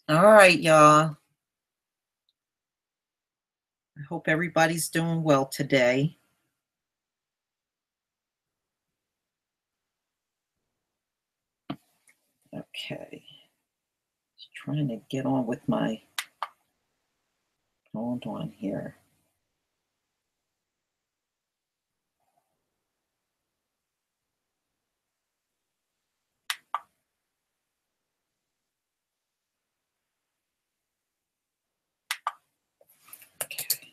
All right, y'all. I hope everybody's doing well today. Okay. Just trying to get on with my hold on here. Okay.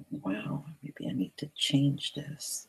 Wow, maybe I need to change this.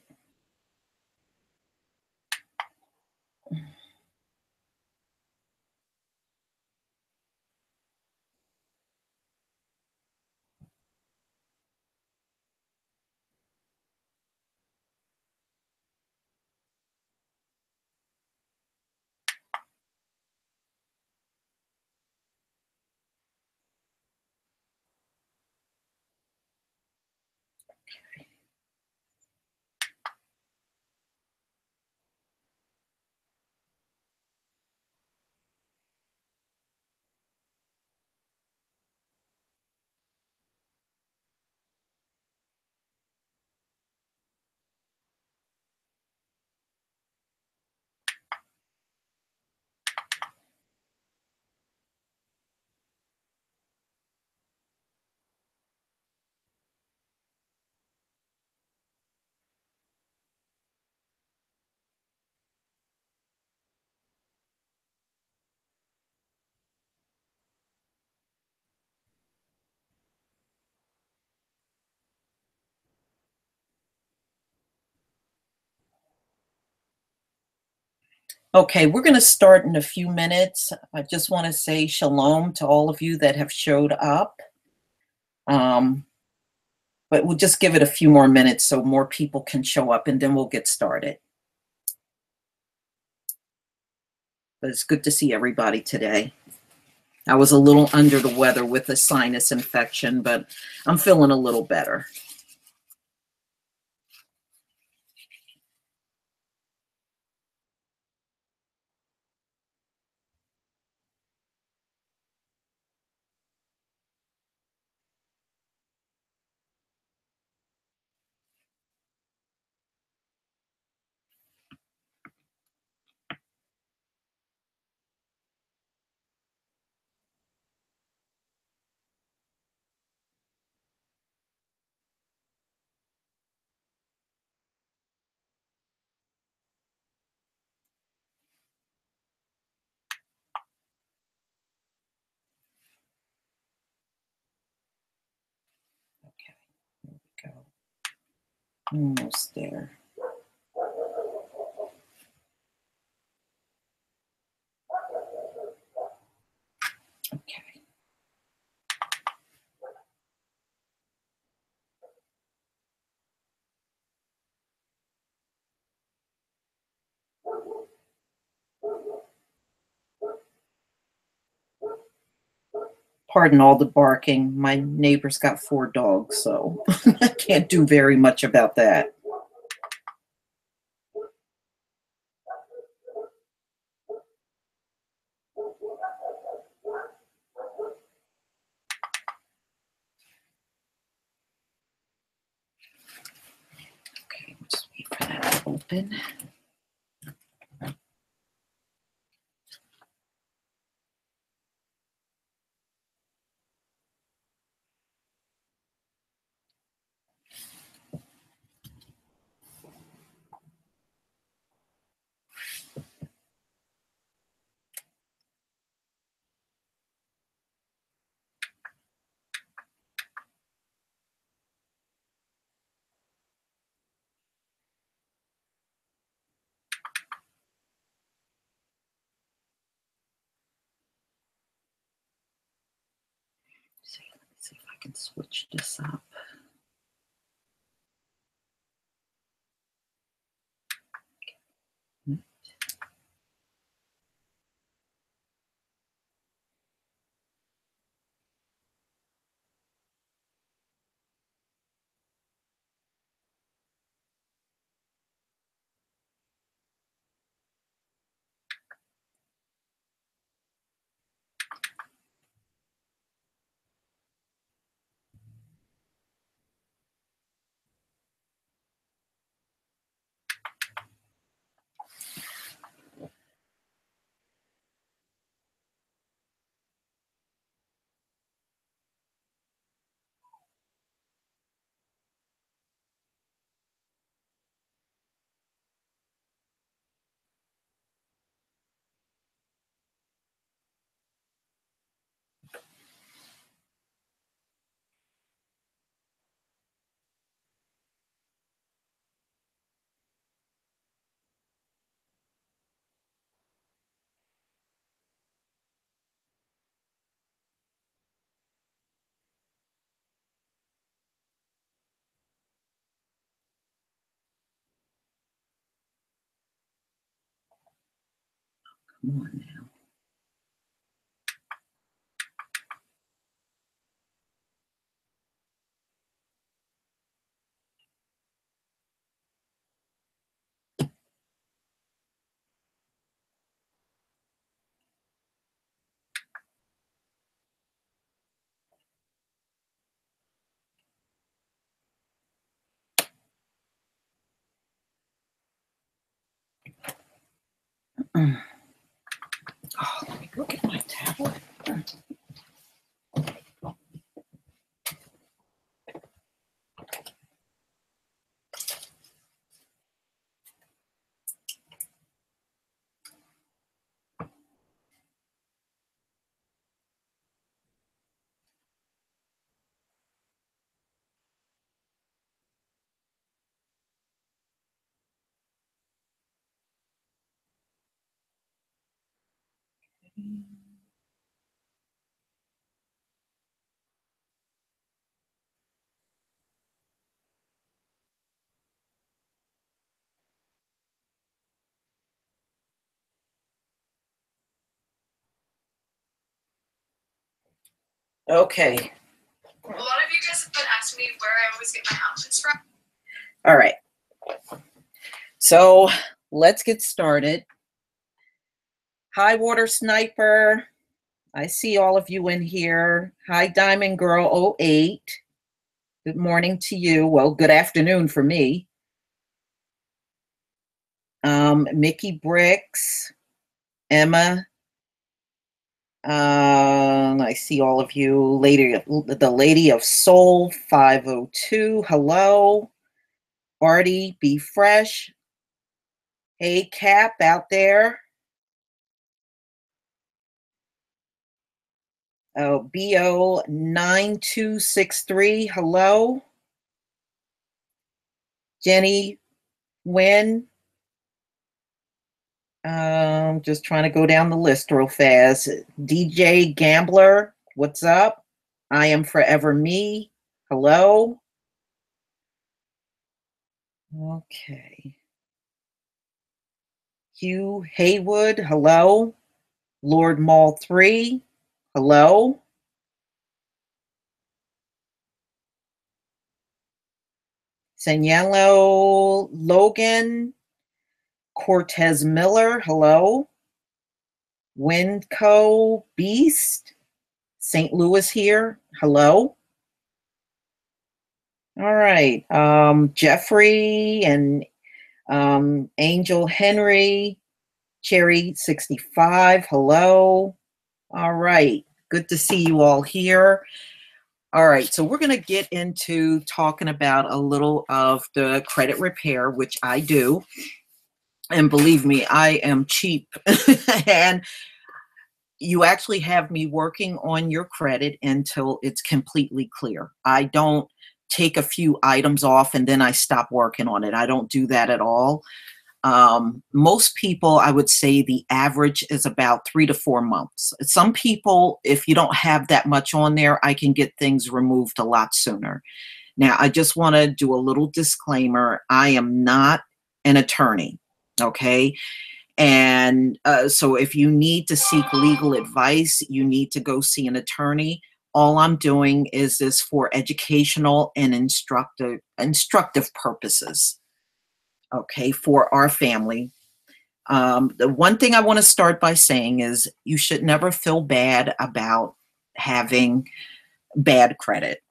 Okay, we're going to start in a few minutes. I just want to say shalom to all of you that have showed up. Um, but we'll just give it a few more minutes so more people can show up and then we'll get started. But it's good to see everybody today. I was a little under the weather with a sinus infection, but I'm feeling a little better. Okay, here we go. Almost there. Okay. Pardon all the barking. My neighbor's got 4 dogs, so I can't do very much about that. Okay, just wait for that to open. See if I can switch this up. Come on now. Oh, let me go get my tablet. Okay. A lot of you guys have been asking me where I always get my outfits from. All right. So let's get started. Hi, Water Sniper. I see all of you in here. Hi, Diamond Girl 08. Good morning to you. Well, good afternoon for me. Mickey Bricks, Emma. I see all of you. The Lady of Soul 502. Hello. Artie, Be Fresh. Hey, Cap out there. Oh, BO9263. Hello. Jenny Wynn. Just trying to go down the list real fast. DJ Gambler, what's up? I Am Forever Me. Hello. Okay. Hugh Haywood, hello. Lord Mall 3, hello. Sanyello Logan, Cortez Miller, hello. Winco Beast, St. Louis here, hello. All right, Jeffrey and Angel Henry, Cherry 65, hello. All right, good to see you all here. All right, so we're going to get into talking about a little of the credit repair, which I do. And believe me, I am cheap. And you actually have me working on your credit until it's completely clear. I don't take a few items off and then I stop working on it. I don't do that at all. Most people, I would say the average is about 3 to 4 months. Some people, if you don't have that much on there, I can get things removed a lot sooner. Now, I just want to do a little disclaimer. I am not an attorney, okay? And so if you need to seek legal advice, you need to go see an attorney. All I'm doing is this for educational and instructive purposes, okay, for our family. The one thing I want to start by saying is you should never feel bad about having bad credit.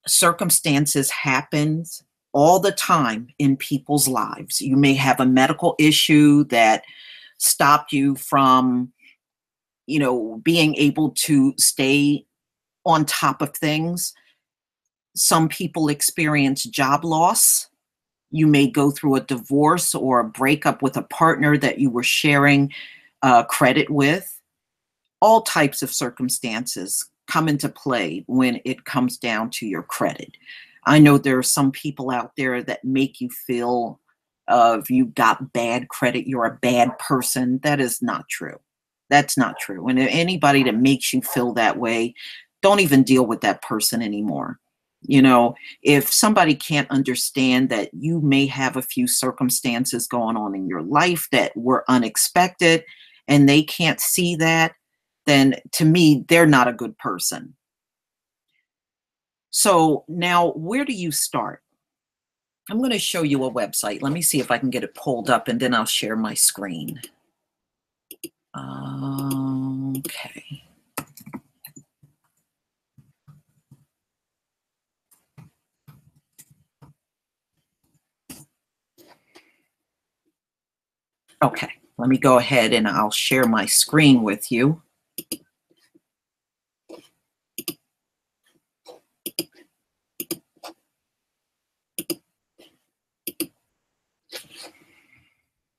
Circumstances happen all the time in people's lives. You may have a medical issue that stopped you from, being able to stay on top of things. Some people experience job loss. You may go through a divorce or a breakup with a partner that you were sharing credit with. All types of circumstances come into play when it comes down to your credit. I know there are some people out there that make you feel if you got bad credit, you're a bad person. That is not true. That's not true. And anybody that makes you feel that way, don't even deal with that person anymore. If somebody can't understand that you may have a few circumstances going on in your life that were unexpected and they can't see that, then to me, they're not a good person. So now, where do you start? I'm going to show you a website. Let me see if I can get it pulled up and then I'll share my screen. Okay. Okay, let me go ahead and I'll share my screen with you.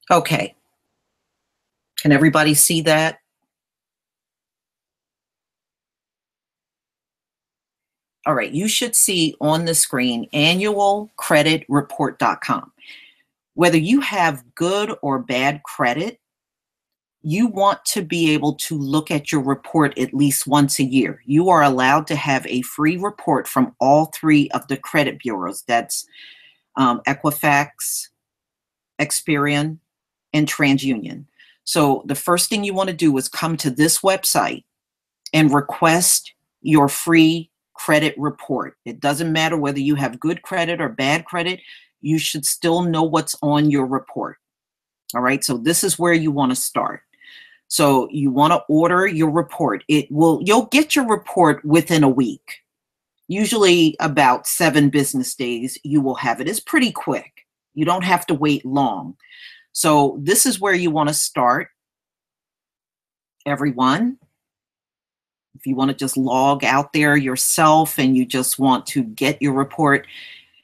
Okay. Can everybody see that? All right, you should see on the screen annualcreditreport.com. Whether you have good or bad credit, you want to be able to look at your report at least once a year. You are allowed to have a free report from all three of the credit bureaus. That's Equifax, Experian, and TransUnion. So the first thing you want to do is come to this website and request your free credit report. It doesn't matter whether you have good credit or bad credit, you should still know what's on your report. All right, so this is where you want to start. So you want to order your report. You'll get your report within a week. Usually about 7 business days, you will have it. It's pretty quick. You don't have to wait long. So this is where you want to start, everyone. If you want to just log out there yourself and you just want to get your report.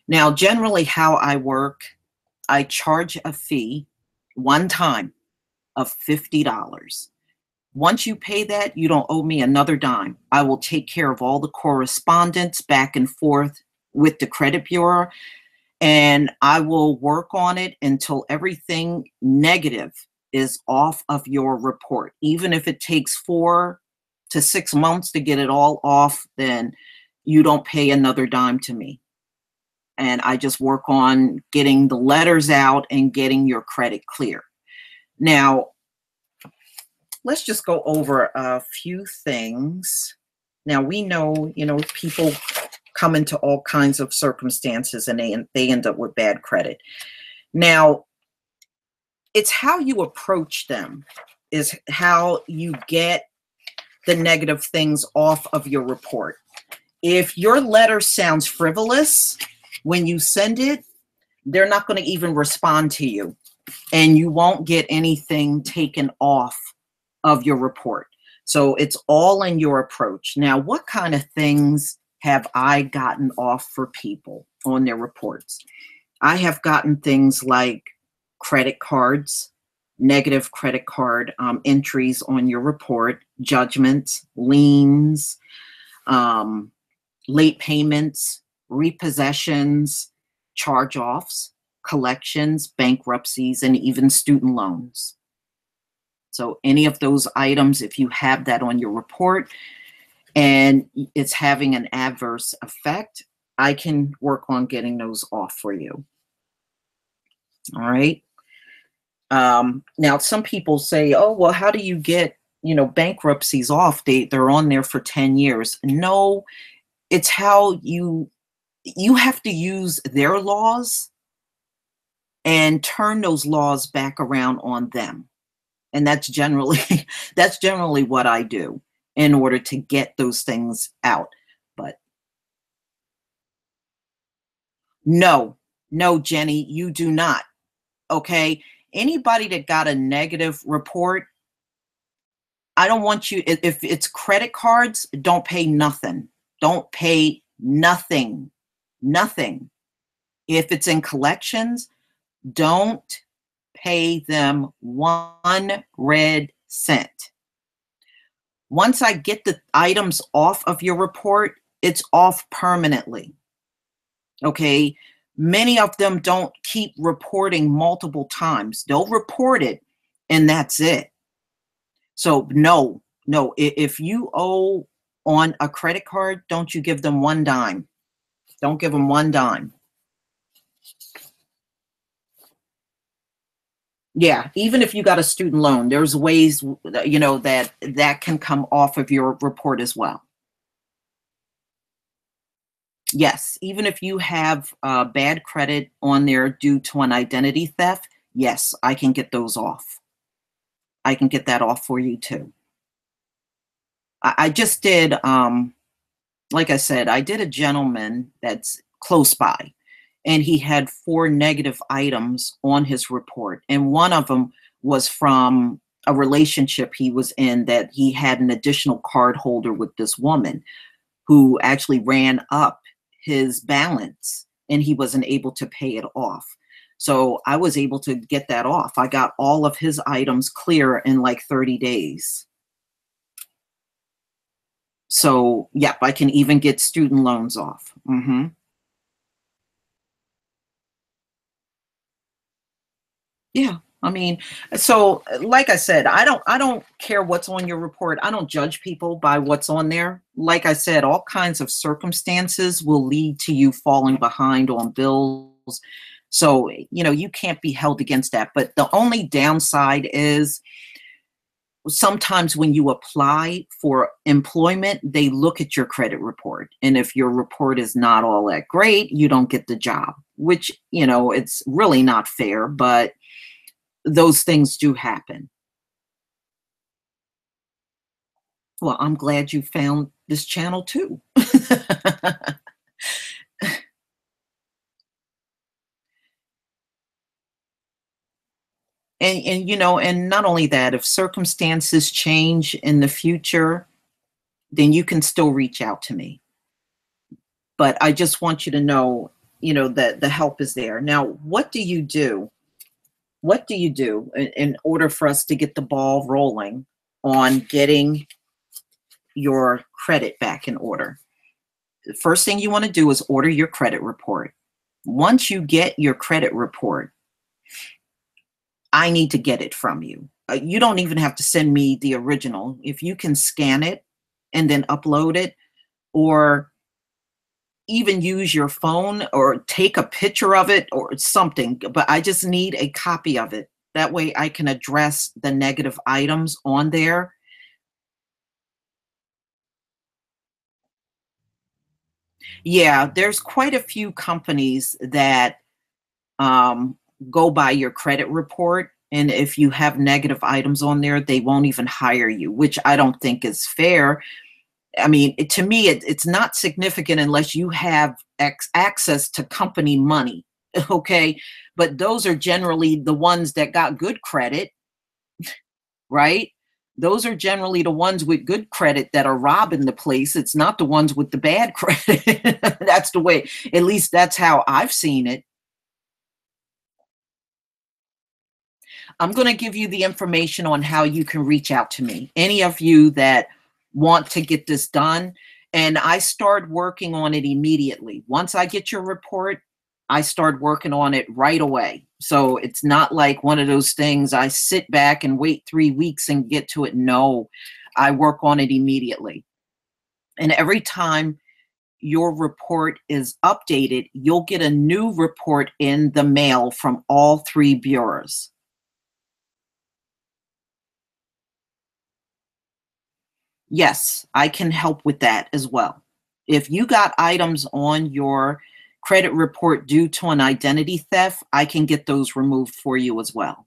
Now, generally how I work, I charge a fee one time of $50. Once you pay that, you don't owe me another dime. I will take care of all the correspondence back and forth with the credit bureau, and I will work on it until everything negative is off of your report. Even if it takes 4 to 6 months to get it all off, then you don't pay another dime to me. And I just work on getting the letters out and getting your credit clear. Now, let's just go over a few things. Now, we know, people come into all kinds of circumstances and they end up with bad credit. Now, it's how you approach them is how you get the negative things off of your report. If your letter sounds frivolous when you send it, they're not going to even respond to you, and you won't get anything taken off of your report. So it's all in your approach. Now, what kind of things have I gotten off for people on their reports? I have gotten things like credit cards, negative credit card entries on your report, judgments, liens, late payments, repossessions, charge-offs. collections, bankruptcies, and even student loans. So any of those items, if you have that on your report and it's having an adverse effect, I can work on getting those off for you. All right. Now, some people say, "Oh, well, how do you get, bankruptcies off? They're on there for 10 years." No, it's how you have to use their laws and turn those laws back around on them. And that's generally that's generally what I do in order to get those things out. But no, no, Jenny, you do not. Okay. Anybody that got a negative report, I don't want you, if it's credit cards, don't pay nothing. Don't pay nothing. Nothing. If it's in collections, don't pay them 1 red cent. Once I get the items off of your report, it's off permanently. Okay. Many of them don't keep reporting multiple times. They'll report it and that's it. So no, no, if you owe on a credit card, don't you give them one dime. Don't give them one dime. Yeah, even if you got a student loan, there's ways, that can come off of your report as well. Yes, even if you have bad credit on there due to an identity theft, yes, I can get those off. I can get that off for you too. I just did, like I said, I did a gentleman that's close by, and he had 4 negative items on his report. And one of them was from a relationship he was in, that he had an additional card holder with this woman who actually ran up his balance and he wasn't able to pay it off. So I was able to get that off. I got all of his items clear in like 30 days. So, yep, I can even get student loans off. Yeah. I mean, so like I said, I don't care what's on your report. I don't judge people by what's on there. Like I said, all kinds of circumstances will lead to you falling behind on bills. So, you can't be held against that. But the only downside is sometimes when you apply for employment, they look at your credit report. And if your report is not all that great, you don't get the job, which, it's really not fair, but those things do happen. Well, I'm glad you found this channel too. And not only that, if circumstances change in the future, then you can still reach out to me. But I just want you to know, that the help is there. Now, what do you do? What do you do in order for us to get the ball rolling on getting your credit back in order? The first thing you want to do is order your credit report. Once you get your credit report, I need to get it from you. You don't even have to send me the original. If you can scan it and then upload it, or even use your phone or take a picture of it or something, but I just need a copy of it. That way I can address the negative items on there. Yeah, there's quite a few companies that um, go by your credit report. And if you have negative items on there, they won't even hire you, which I don't think is fair. I mean, to me, it's not significant unless you have access to company money. Okay. But those are generally the ones that got good credit, right? Those are generally the ones with good credit that are robbing the place. It's not the ones with the bad credit. That's the way, at least that's how I've seen it. I'm going to give you the information on how you can reach out to me. Any of you that want to get this done, and I start working on it immediately. Once I get your report, I start working on it right away. So it's not like one of those things I sit back and wait 3 weeks and get to it. No, I work on it immediately. And every time your report is updated, you'll get a new report in the mail from all three bureaus. Yes, I can help with that as well. If you got items on your credit report due to an identity theft, I can get those removed for you as well.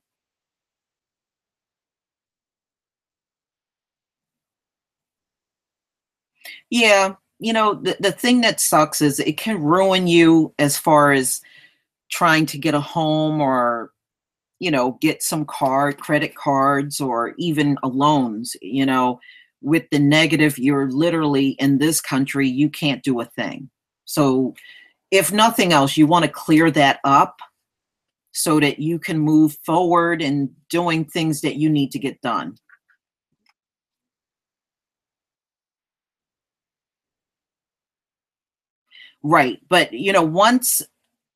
Yeah, the thing that sucks is it can ruin you as far as trying to get a home or, get some credit cards or even a loans, with the negative, you're literally in this country, you can't do a thing. So if nothing else, you want to clear that up so that you can move forward and doing things that you need to get done. Right. But once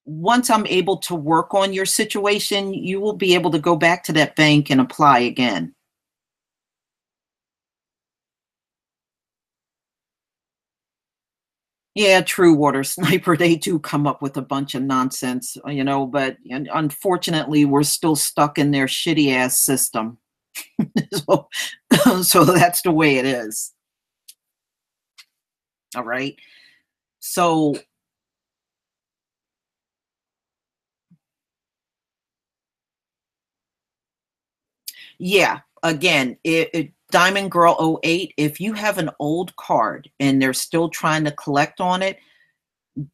I'm able to work on your situation, you will be able to go back to that bank and apply again. Yeah, true water sniper. They do come up with a bunch of nonsense, but unfortunately, we're still stuck in their shitty ass system. so, so that's the way it is. All right. So, yeah, again, Diamond Girl '08. If you have an old card and they're still trying to collect on it,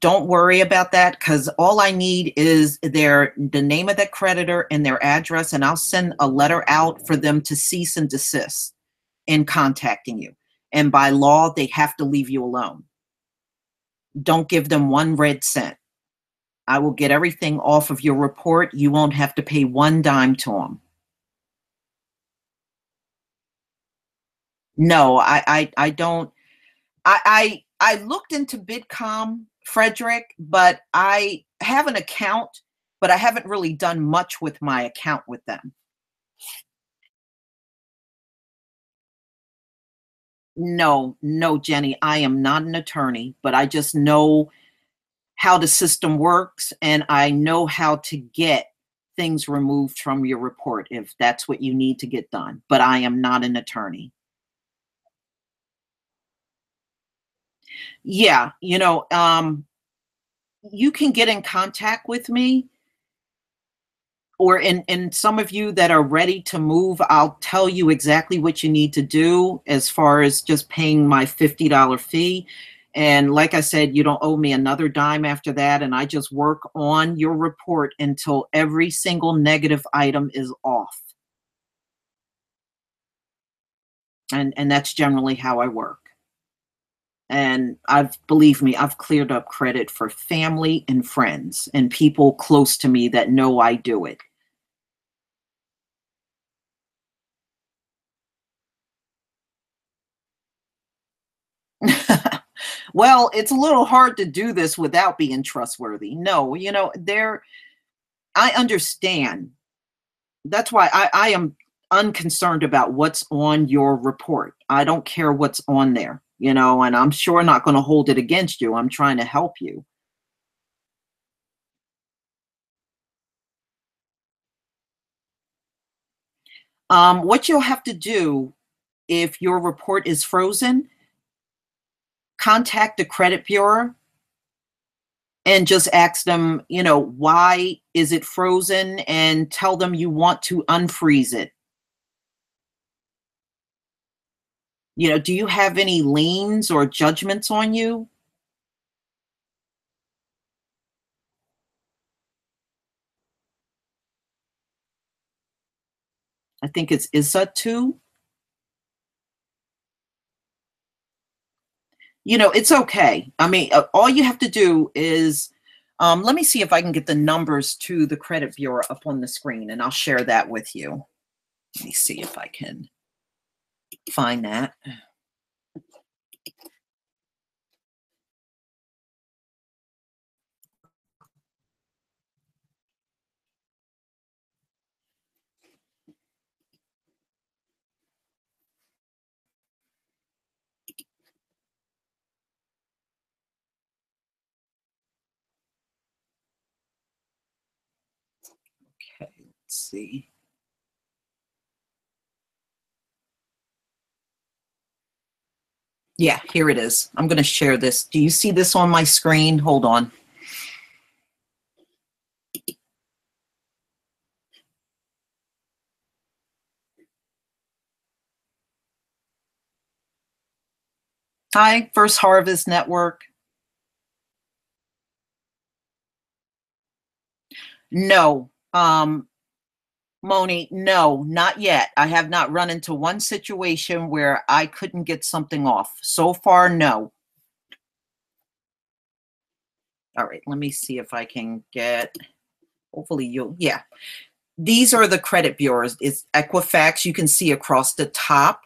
don't worry about that because all I need is the name of the creditor and their address, and I'll send a letter out for them to cease and desist in contacting you. And by law, they have to leave you alone. Don't give them one red cent. I will get everything off of your report. You won't have to pay one dime to them. No, I don't. I looked into Bitcom, Frederick, but I have an account, but I haven't really done much with my account with them. No, no, Jenny, I am not an attorney, but I just know how the system works and I know how to get things removed from your report if that's what you need to get done. But I am not an attorney. Yeah, you can get in contact with me or in some of you that are ready to move, I'll tell you exactly what you need to do as far as just paying my $50 fee. And like I said, you don't owe me another dime after that. And I just work on your report until every single negative item is off. And that's generally how I work. And believe me, I've cleared up credit for family and friends and people close to me that know I do it. Well, it's a little hard to do this without being trustworthy. No, I understand. That's why I am unconcerned about what's on your report. I don't care what's on there, and I'm sure not going to hold it against you. I'm trying to help you. What you'll have to do if your report is frozen, contact the credit bureau and just ask them, why is it frozen and tell them you want to unfreeze it. Do you have any liens or judgments on you? I think it's ISA too. It's okay. I mean, all you have to do is, let me see if I can get the numbers to the credit bureau up on the screen and I'll share that with you. Let me see if I can find that. see. Yeah, here it is. I'm going to share this. Do you see this on my screen? Hold on. Hi, First Harvest Network. No, Moni, no, not yet. I have not run into one situation where I couldn't get something off. So far, no. All right, let me see if I can get, hopefully you'll, yeah. These are the credit bureaus. It's Equifax. You can see across the top,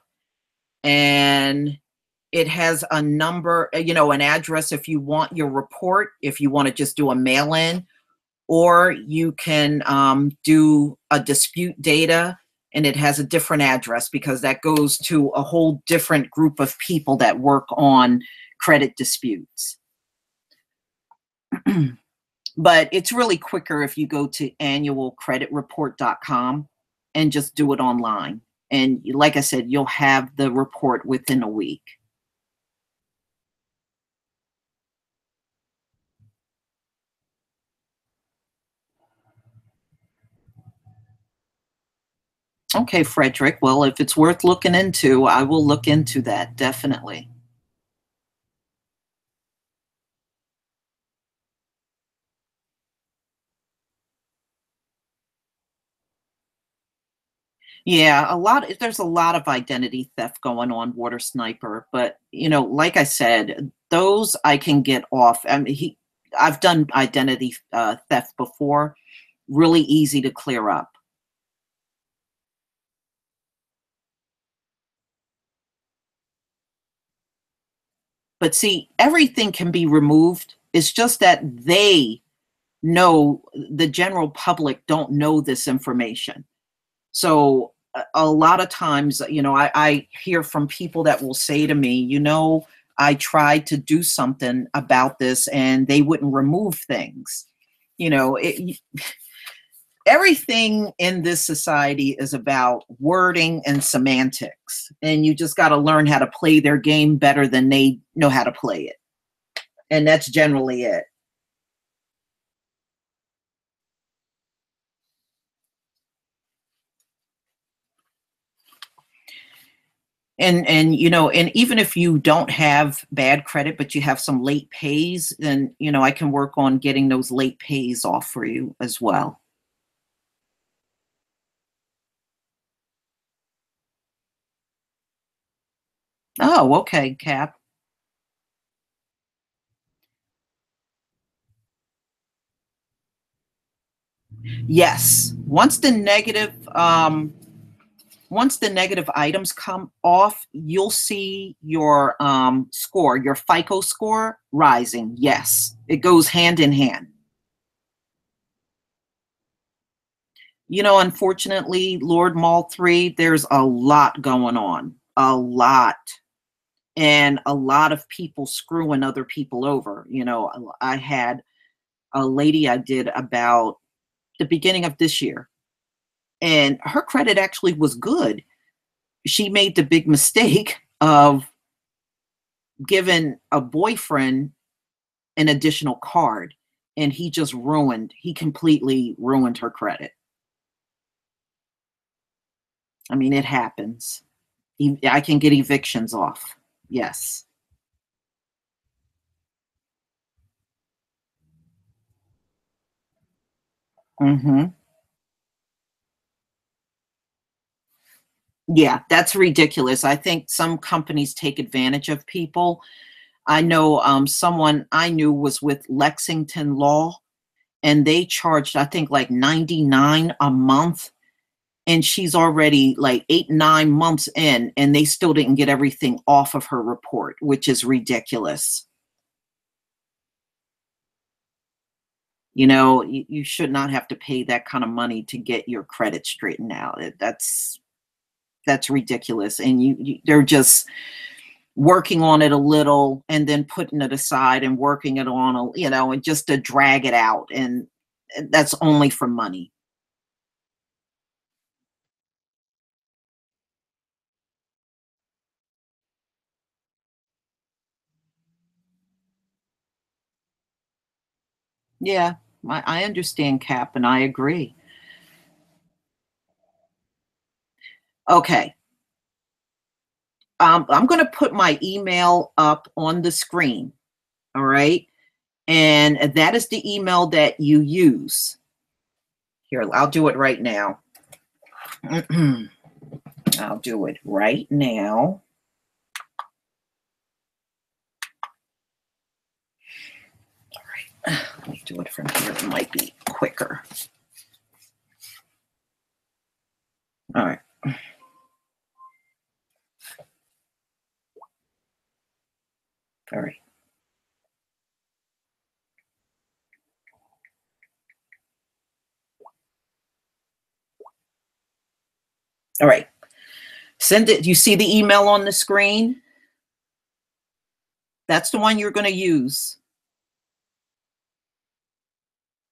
and it has a number, an address if you want your report, if you want to just do a mail-in, or you can do a dispute data, and it has a different address because that goes to a whole different group of people that work on credit disputes. But it's really quicker if you go to annualcreditreport.com and just do it online. And like I said, you'll have the report within a week. Okay, Frederick. Well, if it's worth looking into, I will look into that, definitely. Yeah, there's a lot of identity theft going on, Water Sniper, but like I said, those I can get off. I mean, I've done identity theft before, really easy to clear up. But see, everything can be removed. It's just that they know the general public don't know this information. So a lot of times, I hear from people that will say to me, I tried to do something about this and they wouldn't remove things. Everything in this society is about wording and semantics. And you just got to learn how to play their game better than they know how to play it. And that's generally it. And even if you don't have bad credit but you have some late pays, then I can work on getting those late pays off for you as well. Oh, okay, Cap. Yes, once the negative items come off, you'll see your score, your FICO score rising. Yes, it goes hand in hand. Unfortunately, Lord Mall 3, there's a lot going on. A lot. And a lot of people screwing other people over. I had a lady I did about the beginning of this year, and her credit actually was good. She made the big mistake of giving a boyfriend an additional card, and he completely ruined her credit. I mean, it happens. I can get evictions off. Yes. Hmm. Yeah, that's ridiculous. I think some companies take advantage of people. I know someone I knew was with Lexington Law, and they charged, I think, like 99 a month. And she's already like 8, 9 months in, and they still didn't get everything off of her report, which is ridiculous. You should not have to pay that kind of money to get your credit straightened out. That's ridiculous. And they're just working on it a little and then putting it aside and working it on, and just to drag it out. And that's only for money. Yeah, I understand, Cap, and I agree. Okay. I'm going to put my email up on the screen. All right. And that is the email that you use. Here, I'll do it right now. I'll do it right now. All right. Let me do it from here. It might be quicker. All right. All right. All right. Send it. You see the email on the screen? That's the one you're going to use.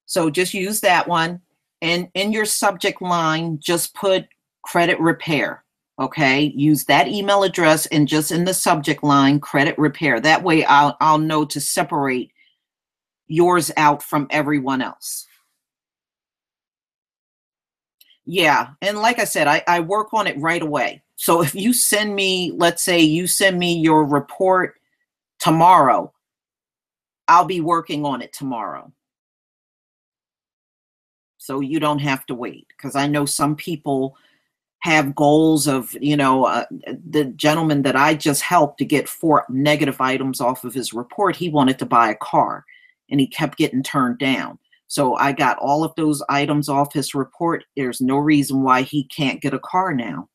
So just use that one. And in your subject line, just put credit repair. Okay. Use that email address and just in the subject line, credit repair. That way I'll know to separate yours out from everyone else. Yeah. And like I said, I work on it right away. So if you send me, let's say you send me your report tomorrow, I'll be working on it tomorrow. So you don't have to wait because I know some people have goals of, the gentleman that I just helped to get 4 negative items off of his report. He wanted to buy a car and he kept getting turned down. So I got all of those items off his report. There's no reason why he can't get a car now.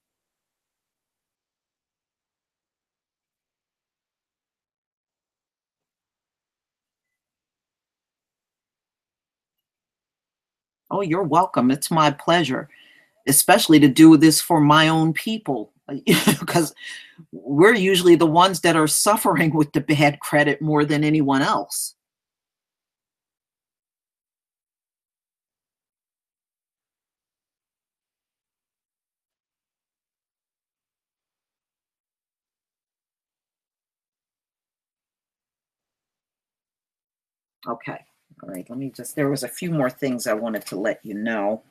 Oh, you're welcome. It's my pleasure, especially to do this for my own people, because we're usually the ones that are suffering with the bad credit more than anyone else. Okay. All right. Let me just, there was a few more things I wanted to let you know.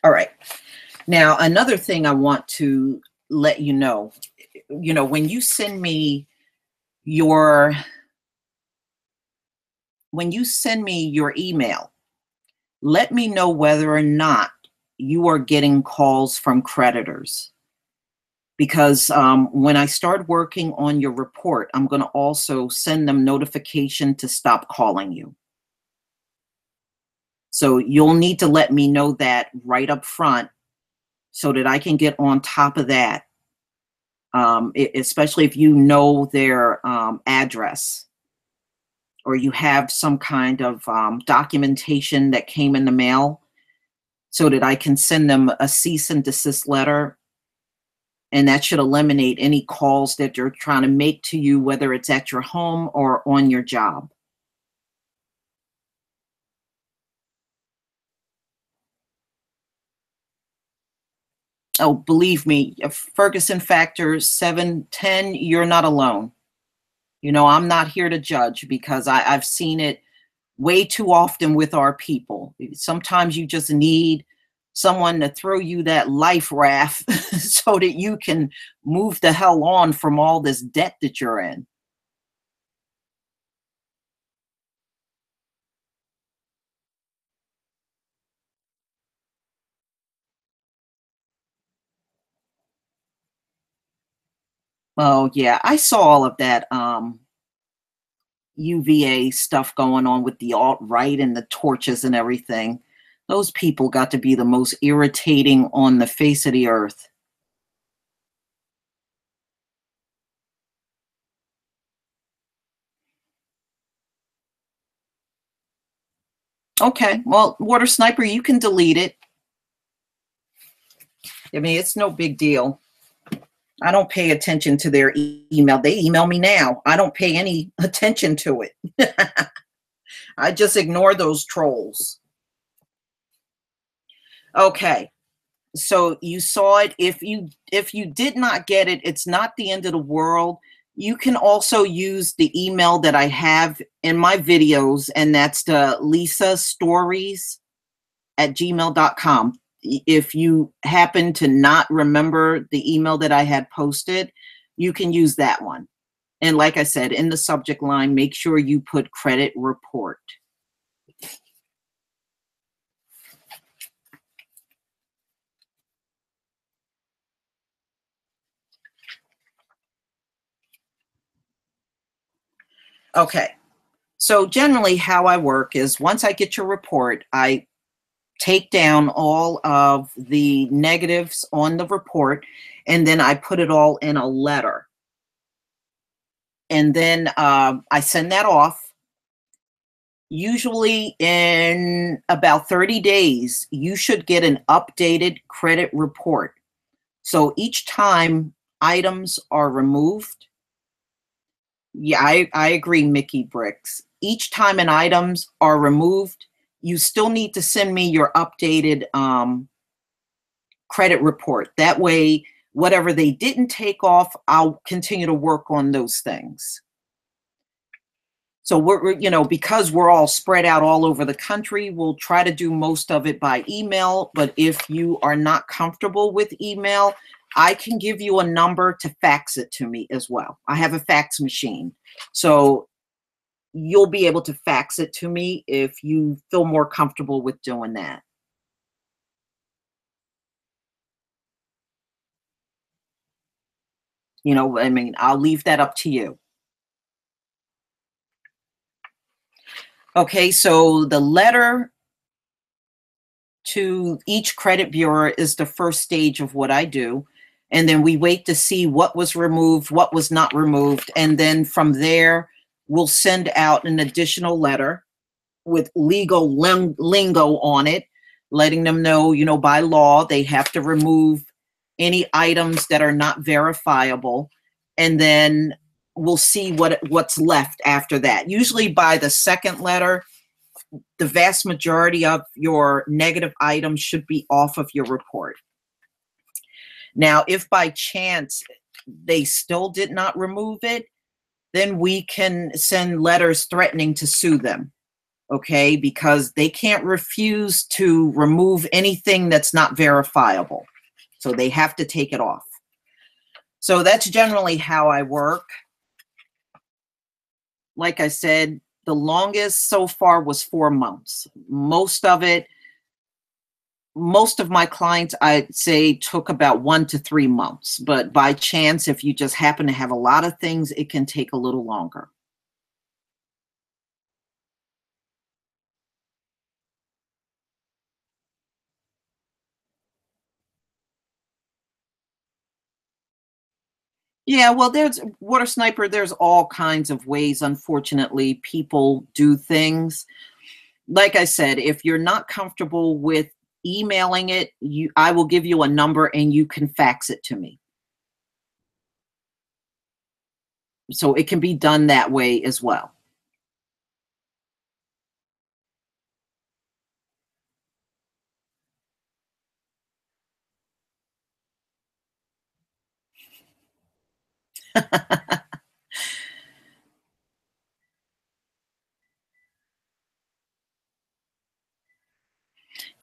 All right. Now, another thing I want to let when you send me your your email, let me know whether or not you are getting calls from creditors. Because when I start working on your report, I'm going to also send them notification to stop calling you. So you'll need to let me know that right up front so that I can get on top of that, especially if you know their address or you have some kind of documentation that came in the mail so that I can send them a cease and desist letter. And that should eliminate any calls that you're trying to make to you, whether it's at your home or on your job. Oh, believe me, Ferguson Factor 710, you're not alone. I'm not here to judge because I've seen it way too often with our people. Sometimes you just need someone to throw you that life raft so that you can move the hell on from all this debt that you're in. Oh yeah, I saw all of that UVA stuff going on with the alt-right and the torches and everything. Those people got to be the most irritating on the face of the earth. Okay, well, Water Sniper, you can delete it. I mean, it's no big deal. I don't pay attention to their email. They email me now. I don't pay any attention to it. I just ignore those trolls. Okay. So you saw it. If you did not get it, it's not the end of the world. You can also use the email that I have in my videos, and that's the lisastories@gmail.com. If you happen to not remember the email that I had posted, you can use that one. And like I said, in the subject line, make sure you put credit report. Okay. So generally how I work is once I get your report, I take down all of the negatives on the report, and then I put it all in a letter. And then I send that off. Usually in about 30 days, you should get an updated credit report. So each time items are removed, yeah, I agree, Mickey Bricks. Each time an items are removed, you still need to send me your updated credit report. That way, whatever they didn't take off, I'll continue to work on those things. So because we're all spread out all over the country, we'll try to do most of it by email. But if you are not comfortable with email, I can give you a number to fax it to me as well. I have a fax machine. So you'll be able to fax it to me if you feel more comfortable with doing that. I mean, I'll leave that up to you. Okay, so the letter to each credit bureau is the first stage of what I do. And then we wait to see what was removed, what was not removed. And then from there, we'll send out an additional letter with legal lingo on it, letting them know, by law, they have to remove any items that are not verifiable. And then we'll see what's left after that. Usually by the second letter, the vast majority of your negative items should be off of your report. Now, if by chance they still did not remove it, then we can send letters threatening to sue them, okay? Because they can't refuse to remove anything that's not verifiable. So they have to take it off. So that's generally how I work. Like I said, the longest so far was 4 months. Most of my clients, I'd say, took about 1 to 3 months. But by chance, if you just happen to have a lot of things, it can take a little longer. Yeah, well, there's Water Sniper, there's all kinds of ways, unfortunately, people do things. Like I said, if you're not comfortable with emailing it, I will give you a number and you can fax it to me. So it can be done that way as well.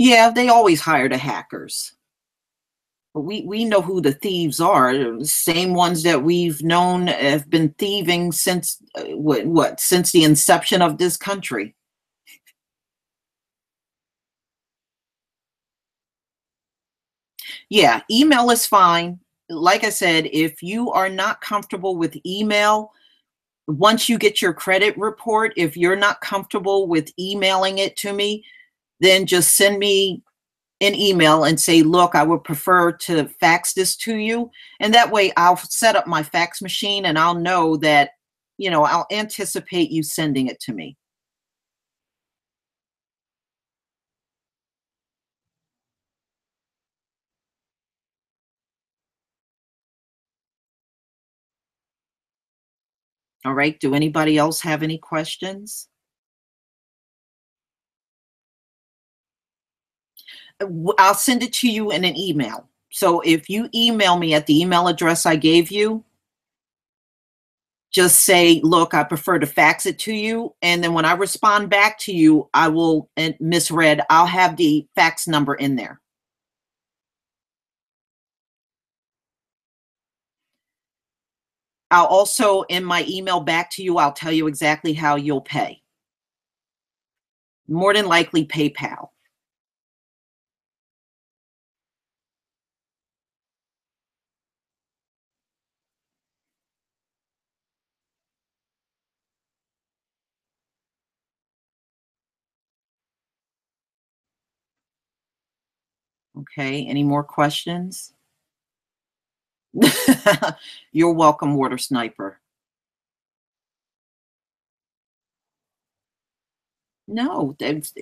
Yeah, they always hire the hackers. But we know who the thieves are. The same ones that we've known have been thieving since since the inception of this country. Yeah, email is fine. Like I said, if you are not comfortable with email, once you get your credit report, if you're not comfortable with emailing it to me, then just send me an email and say, look, I would prefer to fax this to you. And that way I'll set up my fax machine and I'll know that, I'll anticipate you sending it to me. All right. Do anybody else have any questions? I'll send it to you in an email. So if you email me at the email address I gave you, just say, look, I prefer to fax it to you. And then when I respond back to you, I will, and misread, I'll have the fax number in there. I'll also, in my email back to you, I'll tell you exactly how you'll pay. More than likely PayPal. Okay, any more questions? You're welcome, Water Sniper. No,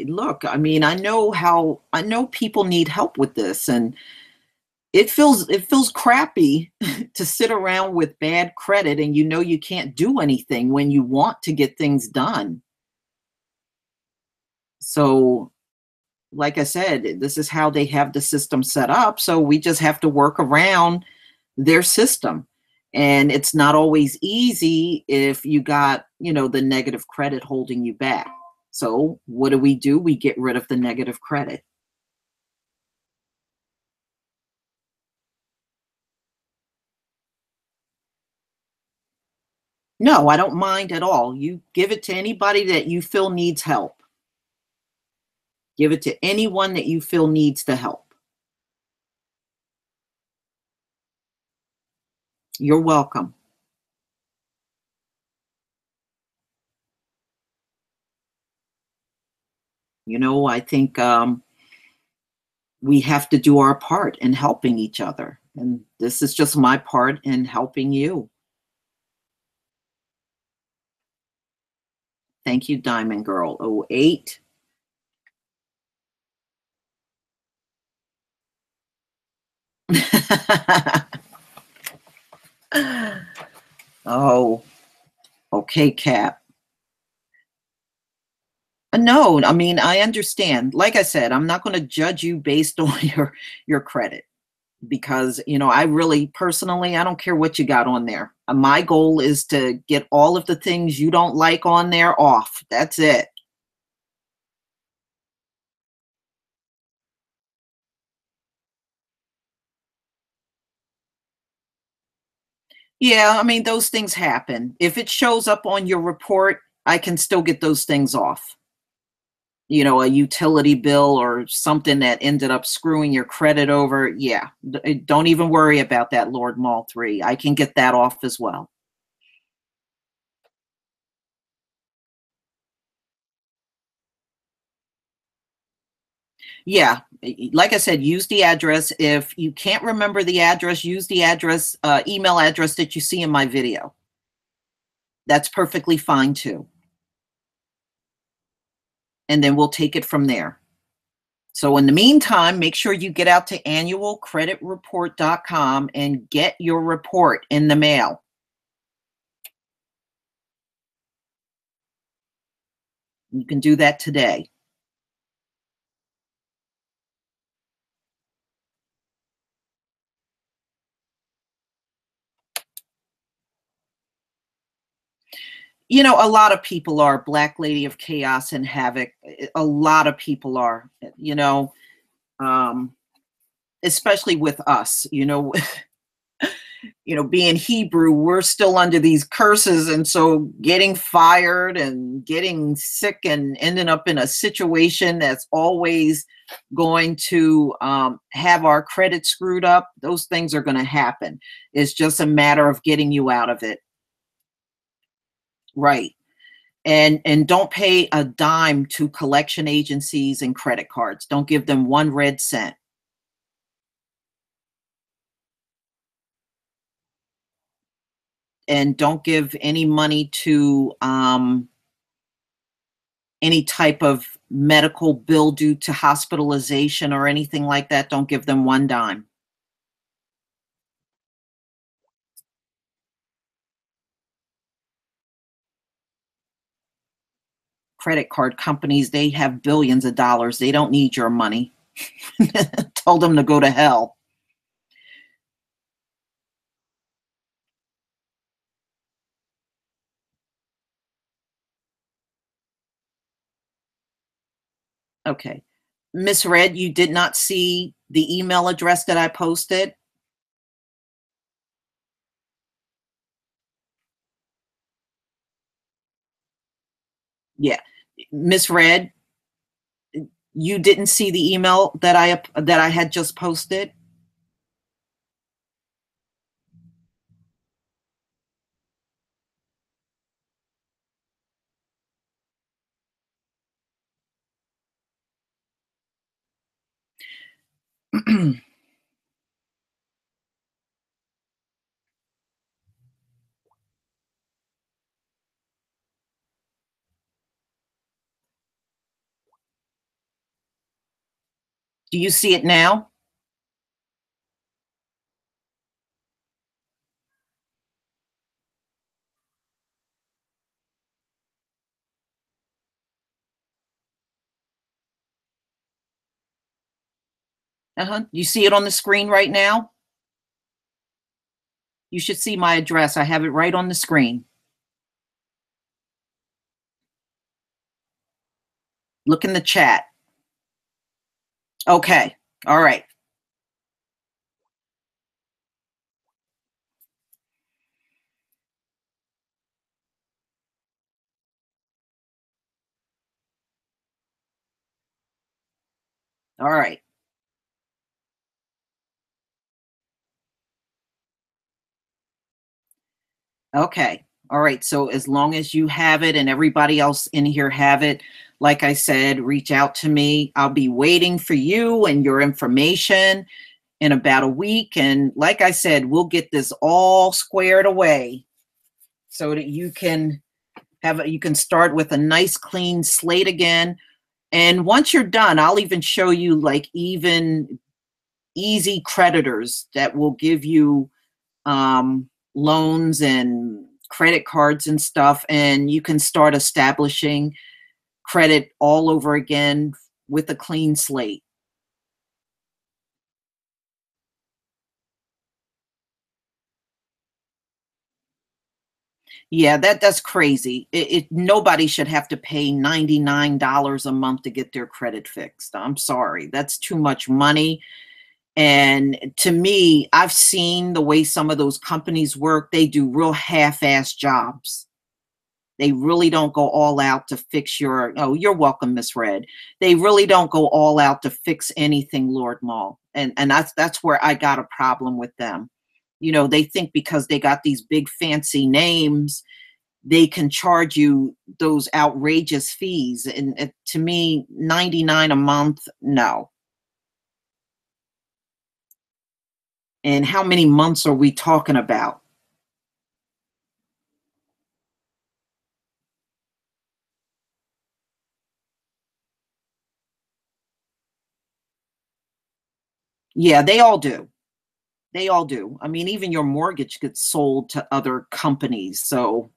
look, I mean, I know people need help with this, and it feels crappy to sit around with bad credit and you know you can't do anything when you want to get things done. So, like I said, this is how they have the system set up, so we just have to work around their system. And it's not always easy if you got, the negative credit holding you back. So, what do? We get rid of the negative credit. No, I don't mind at all. You give it to anybody that you feel needs help. Give it to anyone that you feel needs the help. You're welcome. I think we have to do our part in helping each other. And this is just my part in helping you. Thank you, Diamond Girl. Oh 08. Oh, okay, Cap. No, I mean, I understand. Like I said, I'm not going to judge you based on your credit because, I really personally, I don't care what you got on there. My goal is to get all of the things you don't like on there off. That's it. Yeah, I mean, those things happen. If it shows up on your report, I can still get those things off. A utility bill or something that ended up screwing your credit over. Yeah, don't even worry about that, Lord Mall 3. I can get that off as well. Yeah, like I said, use the address. If you can't remember the address, use the email address that you see in my video. That's perfectly fine too. And then we'll take it from there. So in the meantime, make sure you get out to annualcreditreport.com and get your report in the mail. You can do that today. A lot of people are Black Lady of Chaos and Havoc. A lot of people are, um, especially with us, being Hebrew, we're still under these curses. And so getting fired and getting sick and ending up in a situation that's always going to have our credit screwed up, those things are going to happen. It's just a matter of getting you out of it. Right. And don't pay a dime to collection agencies and credit cards. Don't give them 1 red cent. And don't give any money to any type of medical bill due to hospitalization or anything like that. Don't give them 1 dime. Credit card companies, they have billions of dollars. They don't need your money. Told them to go to hell. Okay. Miss Red, you did not see the email address that I posted? Yeah. Miss Red, you didn't see the email that I had just posted? Do you see it now? Uh-huh. You see it on the screen right now? You should see my address. I have it right on the screen. Look in the chat. Okay. All right. All right. Okay. All right. So as long as you have it and everybody else in here have it, like I said, reach out to me. I'll be waiting for you and your information in about a week. And like I said, we'll get this all squared away so that you can start with a nice clean slate again. And once you're done, I'll even show you like even easy creditors that will give you loans and credit cards and stuff, and you can start establishing credit all over again with a clean slate. Yeah, that's crazy. Nobody should have to pay $99 a month to get their credit fixed. I'm sorry. That's too much money. And to me, I've seen the way some of those companies work. They do real half-ass jobs. They really don't go all out to fix your oh, you're welcome, Miss Red. They really don't go all out to fix anything, Lord Mall. And that's where I got a problem with them. You know, they think because they got these big fancy names, they can charge you those outrageous fees. And to me, 99 a month, no. And how many months are we talking about? Yeah, they all do. They all do. I mean, even your mortgage gets sold to other companies. So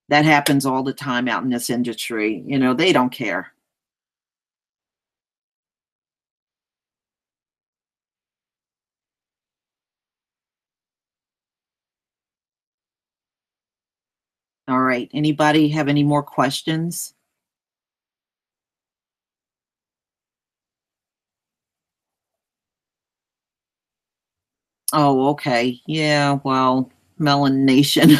that happens all the time out in this industry. You know, they don't care. All right. Anybody have any more questions? Oh, okay. Yeah, well, Melon Nation,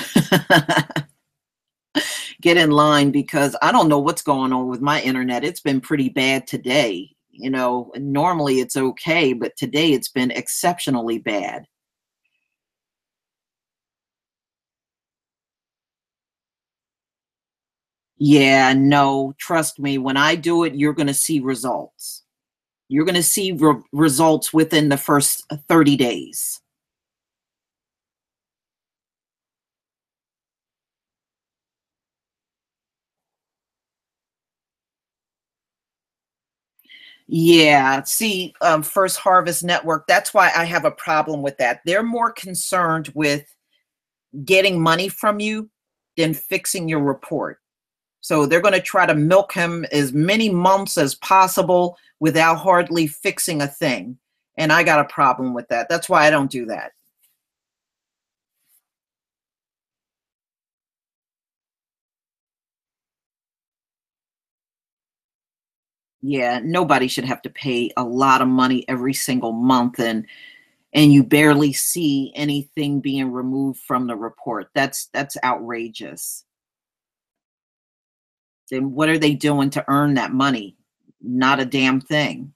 get in line because I don't know what's going on with my internet. It's been pretty bad today. You know, normally it's okay, but today it's been exceptionally bad. Yeah, no, trust me, when I do it, you're going to see results. You're going to see results within the first 30 days. Yeah, see, First Harvest Network, that's why I have a problem with that. They're more concerned with getting money from you than fixing your report. So they're going to try to milk him as many months as possible without hardly fixing a thing. And I got a problem with that. That's why I don't do that. Yeah, nobody should have to pay a lot of money every single month and you barely see anything being removed from the report. That's outrageous. Then what are they doing to earn that money? Not a damn thing.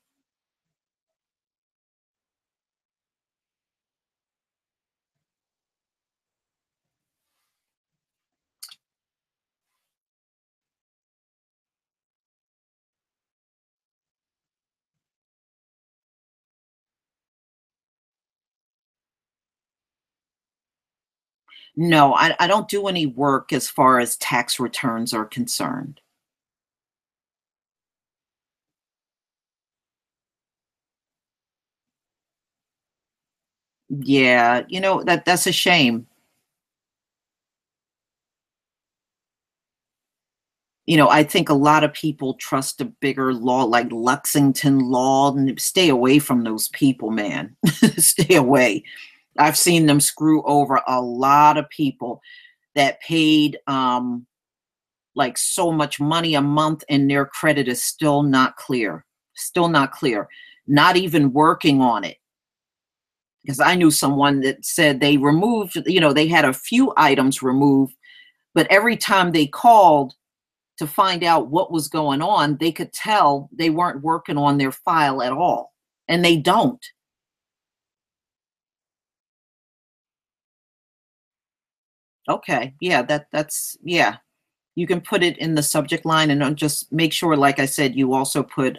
No, I don't do any work as far as tax returns are concerned. Yeah, that's a shame. I think a lot of people trust a bigger law like Lexington law and stay away from those people, man. Stay away. I've seen them screw over a lot of people that paid like so much money a month and their credit is still not clear. Still not clear. Not even working on it. Because I knew someone that said they removed, they had a few items removed, but every time they called to find out what was going on, they could tell they weren't working on their file at all. And they don't. Okay. Yeah, that's yeah. You can put it in the subject line and just make sure, like I said, you also put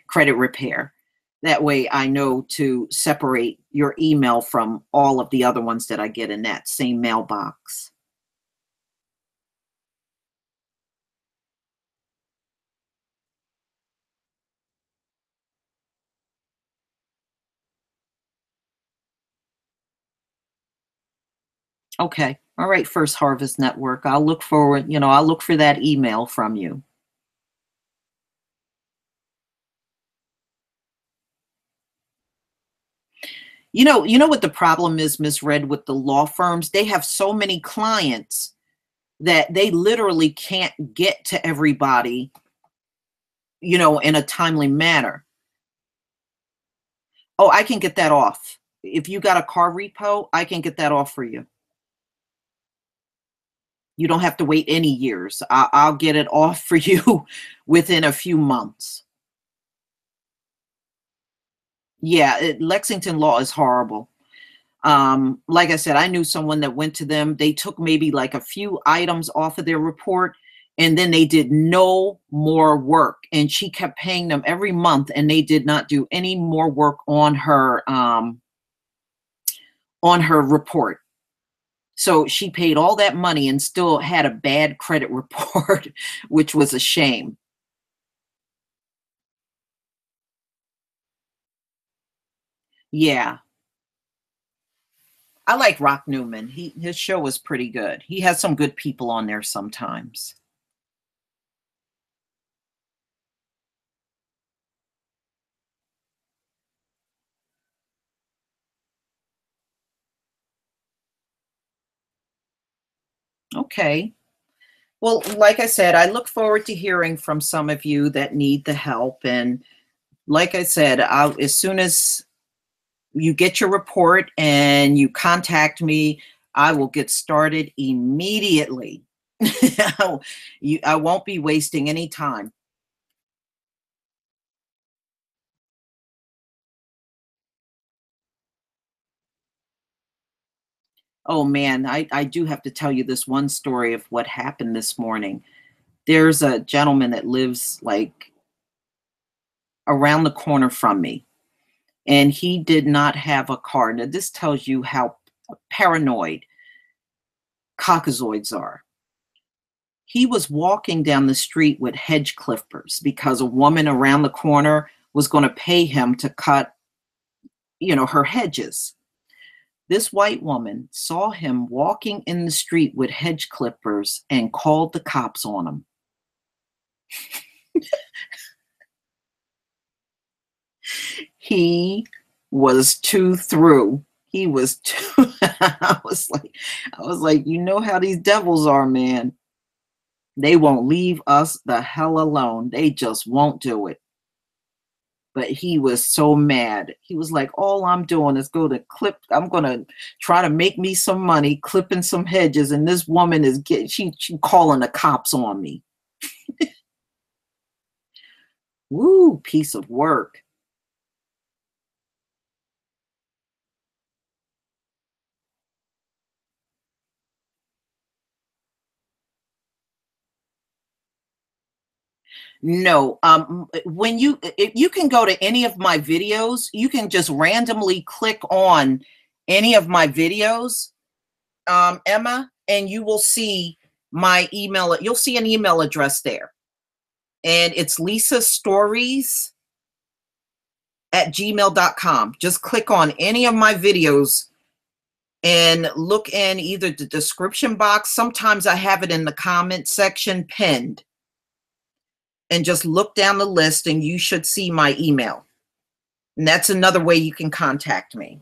credit repair. That way I know to separate your email from all of the other ones that I get in that same mailbox. Okay. All right, First Harvest Network. I'll look for that email from you. You know what the problem is, Miss Red, with the law firms? They have so many clients that they literally can't get to everybody, in a timely manner. Oh, I can get that off. If you got a car repo, I can get that off for you. You don't have to wait any years. I'll get it off for you within a few months. Yeah, Lexington law is horrible. Like I said, I knew someone that went to them. They took maybe like a few items off of their report and then they did no more work. And she kept paying them every month and they did not do any more work on her report. So she paid all that money and still had a bad credit report, which was a shame. Yeah. I like Rock Newman. His show was pretty good. He has some good people on there sometimes. Okay. Well, like I said, I look forward to hearing from some of you that need the help. And like I said, as soon as you get your report and you contact me, I will get started immediately. I won't be wasting any time. Oh man, I do have to tell you this one story of what happened this morning. There's a gentleman that lives like around the corner from me, and he did not have a car. Now, this tells you how paranoid caucasoids are. He was walking down the street with hedge clippers because a woman around the corner was going to pay him to cut, her hedges. This white woman saw him walking in the street with hedge clippers and called the cops on him. He was too through. He was too I was like, you know how these devils are, man. They won't leave us the hell alone. They just won't do it. But he was so mad. He was like, all I'm doing is I'm gonna try to make me some money clipping some hedges, and this woman is getting she calling the cops on me. Woo, piece of work. No, when you if you can go to any of my videos, you can just randomly click on any of my videos, Emma, and you will see my email. You'll see an email address there, and it's Lisa Stories at gmail.com. Just click on any of my videos and look in either the description box. Sometimes I have it in the comment section pinned, and just look down the list and you should see my email. And that's another way you can contact me.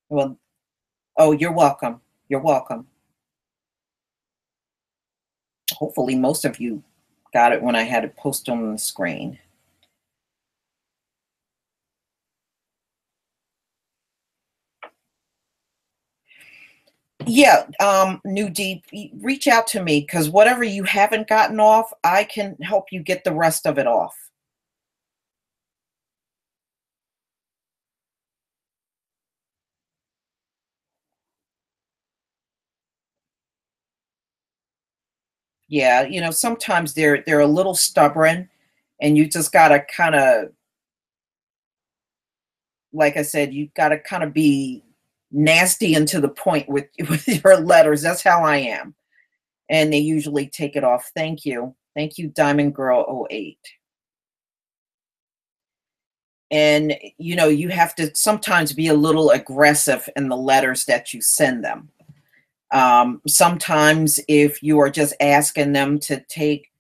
Well, oh, you're welcome. You're welcome. Hopefully, most of you got it when I had it posted on the screen. Yeah, New Deep, reach out to me because whatever you haven't gotten off, I can help you get the rest of it off. Yeah, sometimes they're a little stubborn, and you just gotta kind of, like I said, you gotta kind of be nasty and to the point with with your letters. That's how I am, and they usually take it off. Thank you, Diamond Girl '08. And you have to sometimes be a little aggressive in the letters that you send them. Sometimes if you are just asking them to take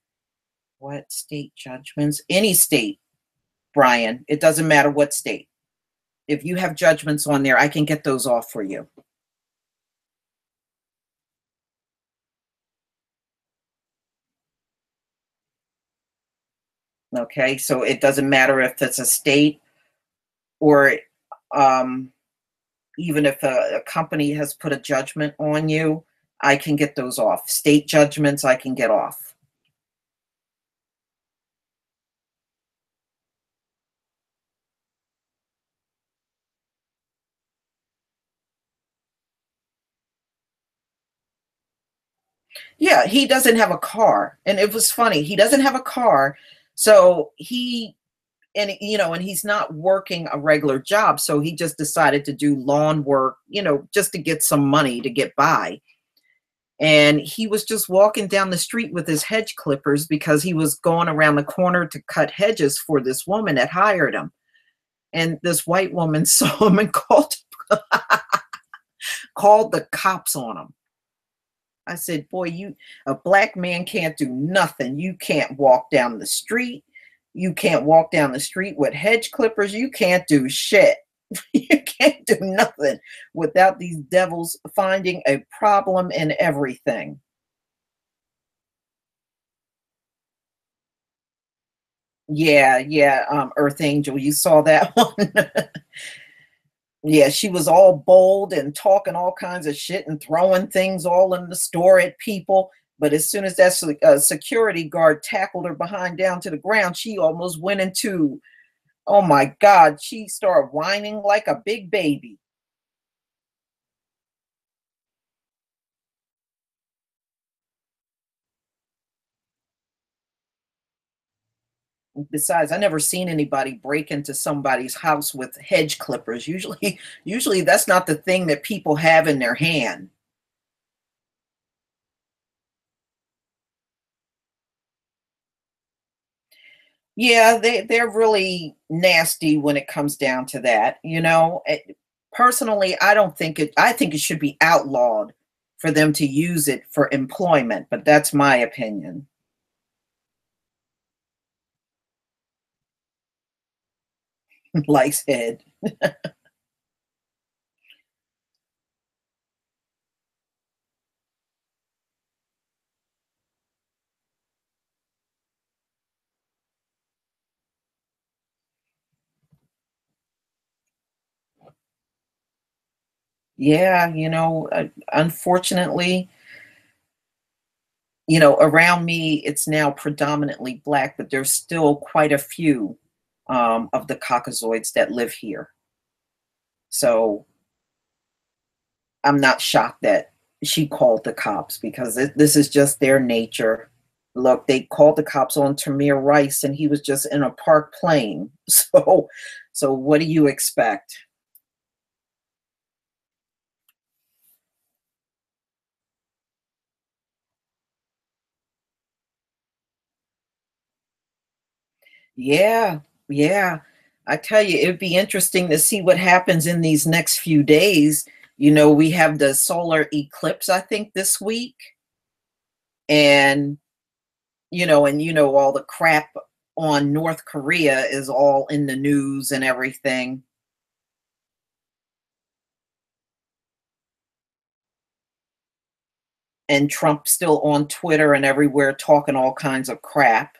what state judgments, any state, Brian, it doesn't matter what state. If you have judgments on there, I can get those off for you. Okay, so it doesn't matter if it's a state or um, even if a company has put a judgment on you, I can get those off. State judgments, I can get off. Yeah, he doesn't have a car. And it was funny. He doesn't have a car. So and he's not working a regular job. So he just decided to do lawn work, just to get some money to get by. And he was just walking down the street with his hedge clippers because he was going around the corner to cut hedges for this woman that hired him. And this white woman saw him and called the cops on him. I said, boy, a black man can't do nothing. You can't walk down the street. You can't walk down the street with hedge clippers. You can't do shit. You can't do nothing without these devils finding a problem in everything. Yeah, yeah, Earth Angel, you saw that one. Yeah, she was all bold and talking all kinds of shit and throwing things all in the store at people. But as soon as that security guard tackled her behind down to the ground, she almost went into, oh my God, she started whining like a big baby. Besides, I never seen anybody break into somebody's house with hedge clippers. Usually that's not the thing that people have in their hand. Yeah, they're really nasty when it comes down to that, personally, I don't think I think it should be outlawed for them to use it for employment, but that's my opinion. Likes head. Yeah, unfortunately, around me, it's now predominantly black, but there's still quite a few of the Caucasoids that live here. So I'm not shocked that she called the cops because this is just their nature. Look, they called the cops on Tamir Rice, and he was just in a park playing. So what do you expect? Yeah, yeah. I tell you, it'd be interesting to see what happens in these next few days. We have the solar eclipse, I think, this week, and all the crap on North Korea is all in the news and everything. And Trump still on Twitter and everywhere talking all kinds of crap.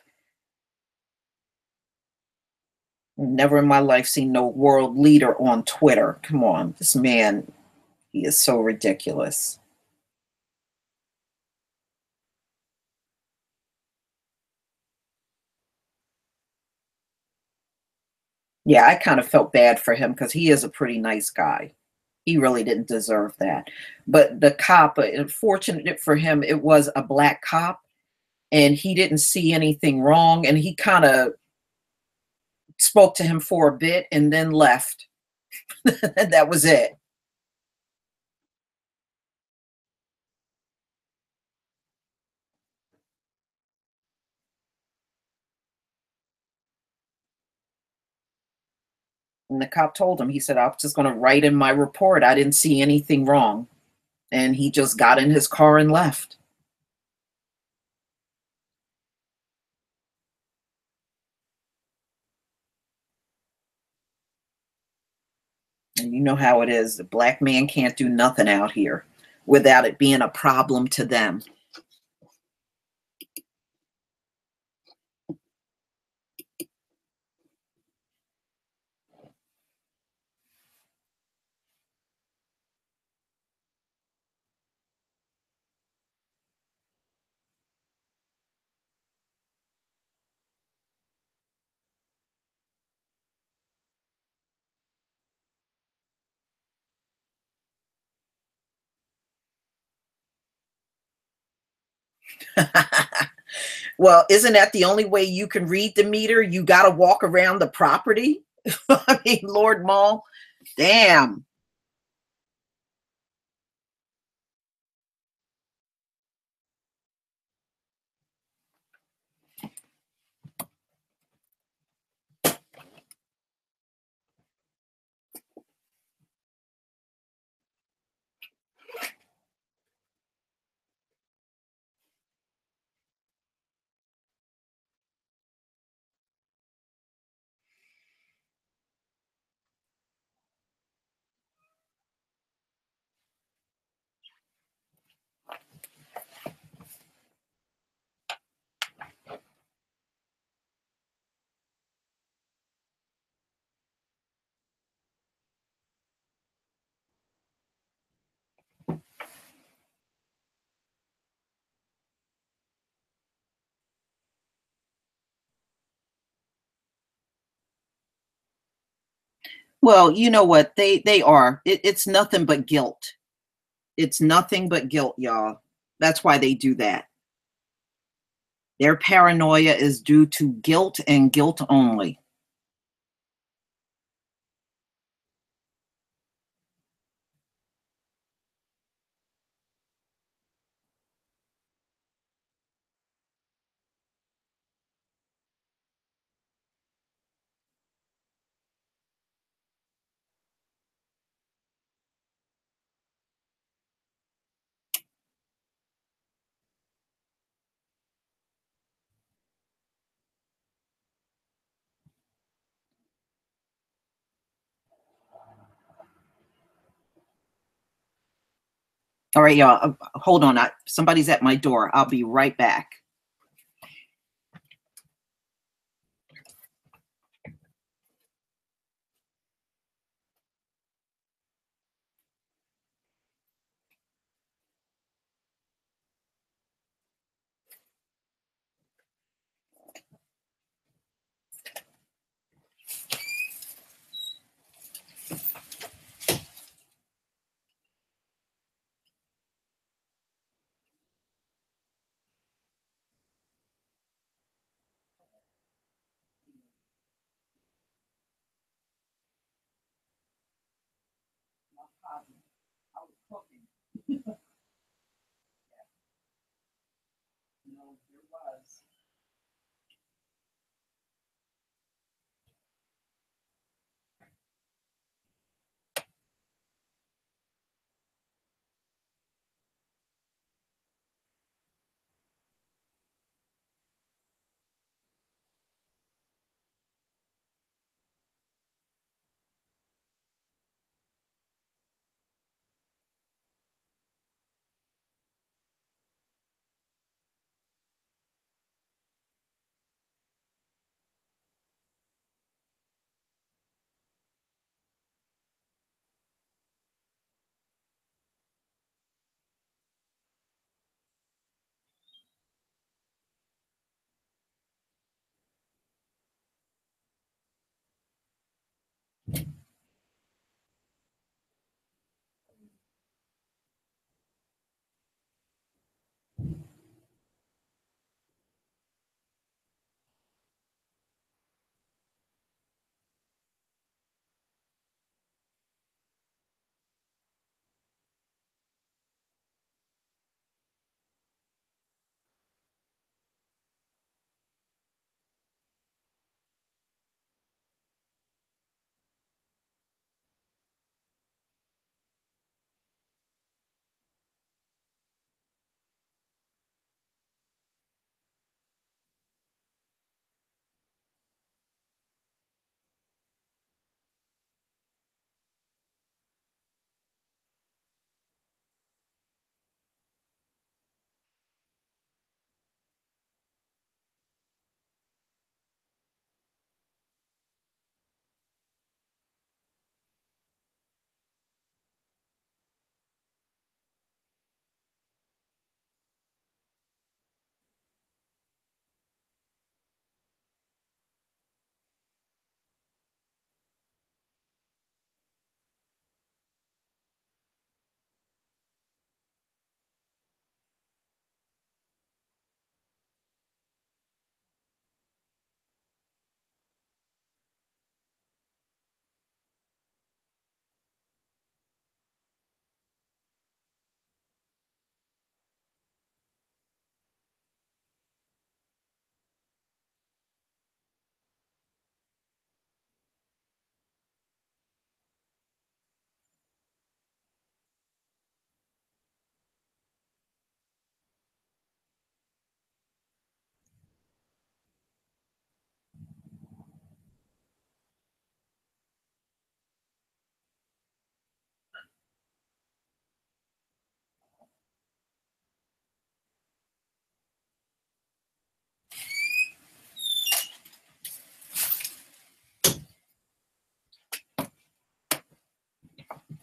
Never in my life seen no world leader on Twitter. Come on, this man, he is so ridiculous. Yeah, I kind of felt bad for him because he is a pretty nice guy. He really didn't deserve that. But the cop, unfortunate for him, it was a black cop and he didn't see anything wrong. And he kind of spoke to him for a bit and then left. That was it. And the cop told him, he said, I'm just going to write in my report. I didn't see anything wrong. And he just got in his car and left. And you know how it is. The black man can't do nothing out here without it being a problem to them. Well, isn't that the only way you can read the meter? You got to walk around the property. I mean, Lord Mall, damn. Well, you know what? They are. It's nothing but guilt. It's nothing but guilt, y'all. That's why they do that. Their paranoia is due to guilt and guilt only. All right, y'all. Hold on. Somebody's at my door. I'll be right back.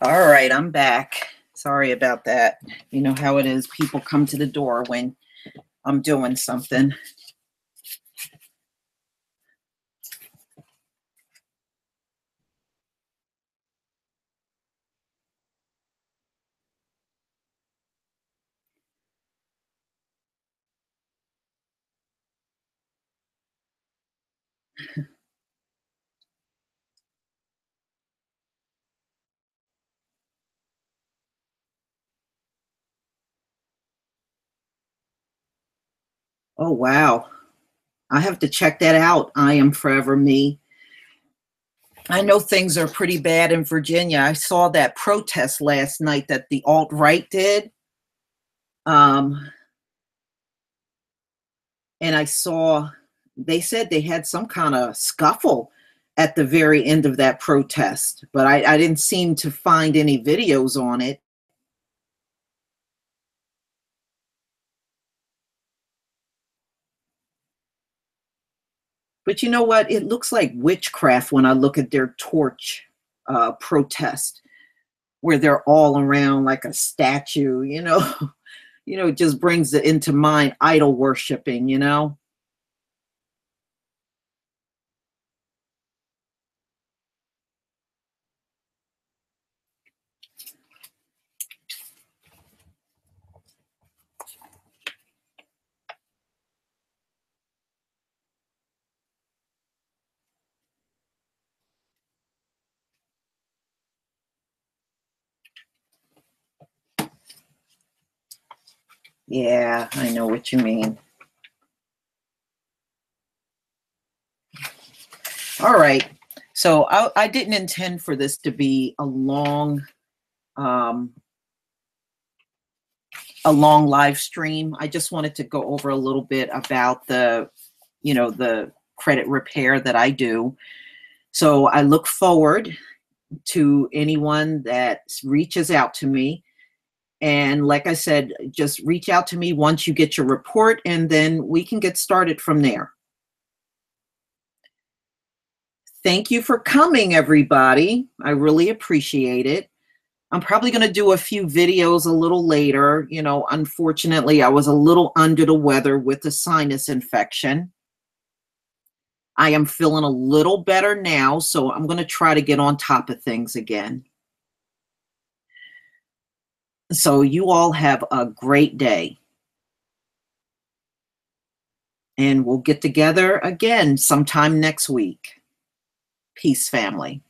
All right, I'm back. Sorry about that. You know how it is. People come to the door when I'm doing something. Oh, wow. I have to check that out. I Am Forever Me. I know things are pretty bad in Virginia. I saw that protest last night that the alt-right did. Um, and I saw they said they had some kind of scuffle at the very end of that protest, but I didn't seem to find any videos on it. But you know what? It looks like witchcraft when I look at their torch protest, where they're all around like a statue, you know. It just brings it into mind idol worshiping, you know. Yeah, I know what you mean. All right. So I didn't intend for this to be um, a long live stream. I just wanted to go over a little bit about the credit repair that I do. So I look forward to anyone that reaches out to me. And like I said, just reach out to me once you get your report, and then we can get started from there. Thank you for coming, everybody. I really appreciate it. I'm probably going to do a few videos a little later. Unfortunately, I was a little under the weather with a sinus infection. I am feeling a little better now, so I'm going to try to get on top of things again. So you all have a great day. And we'll get together again sometime next week. Peace, family.